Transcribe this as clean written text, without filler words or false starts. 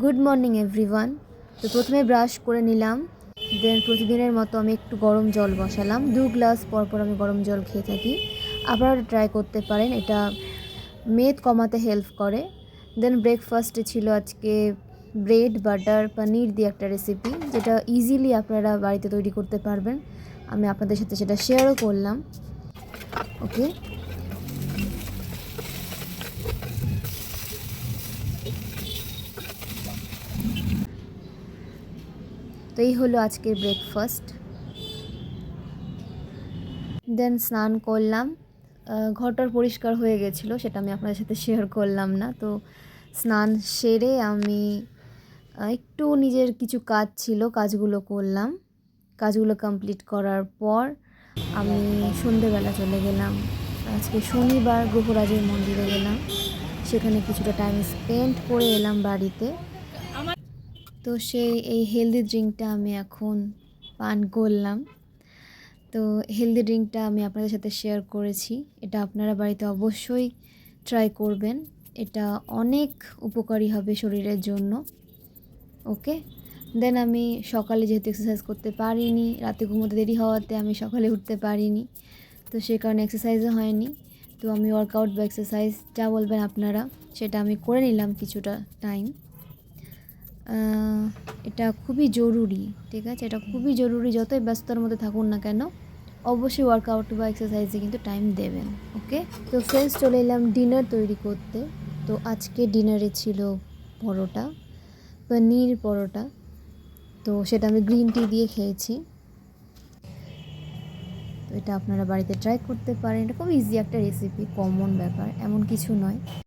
Good morning everyone. তো প্রথমে brush করে নিলাম, দেন প্রতিদিনের মতো আমি একটু গরম জল বসালাম। 2 গ্লাস পর পর আমি গরম জল খেয়ে থাকি। আপনারা ট্রাই করতে পারেন, এটা মেদ কমাতে হেল্প করে। দেন ব্রেকফাস্টে ছিল আজকে ব্রেড বাটার পনির দিয়ে একটা রেসিপি, যেটা ইজিলি আপনারা বাড়িতে তৈরি করতে পারবেন। আমি আপনাদের সাথে সেটা শেয়ারও করলাম। ওকে, তো এই হলো আজকের ব্রেকফাস্ট। দেন স্নান করলাম। ঘরটার পরিষ্কার হয়ে গেছিলো, সেটা আমি আপনাদের সাথে শেয়ার করলাম না। তো স্নান সেরে আমি একটু নিজের কিছু কাজ ছিল, কাজগুলো করলাম। কাজগুলো কমপ্লিট করার পর আমি সন্ধেবেলা চলে গেলাম। আজকে শনিবার, গ্রহরাজের মন্দিরে গেলাম, সেখানে কিছুটা টাইম স্পেন্ড করে এলাম বাড়িতে। তো এই হেলদি ড্রিঙ্কটা আমি এখন পান করলাম। তো হেলদি ড্রিঙ্কটা আমি আপনাদের সাথে শেয়ার করেছি। এটা আপনারা বাড়িতে অবশ্যই ট্রাই করবেন, এটা অনেক উপকারী হবে শরীরের জন্য। ওকে, দেন আমি সকালে যেহেতু এক্সারসাইজ করতে পারিনি, রাতে ঘুমোতে দেরি হওয়াতে আমি সকালে উঠতে পারিনি, তো সে কারণে এক্সারসাইজও হয়নি। তো আমি ওয়ার্কআউট বা এক্সারসাইজ যা বলবেন আপনারা, সেটা আমি করে নিলাম কিছুটা টাইম। এটা খুবই জরুরি, ঠিক আছে? এটা খুবই জরুরি, যতই ব্যস্ততার মধ্যে থাকুন না কেন, অবশ্যই ওয়ার্কআউট বা এক্সারসাইজে কিন্তু টাইম দেবেন। ওকে, তো ফ্রেন্ডস চলে এলাম ডিনার তৈরি করতে। তো আজকে ডিনারে ছিল পরোটা, পনির পরোটা। তো সেটা আমি গ্রিন টি দিয়ে খেয়েছি। তো এটা আপনারা বাড়িতে ট্রাই করতে পারেন, এটা খুব ইজি একটা রেসিপি, কমন ব্যাপার, এমন কিছু নয়।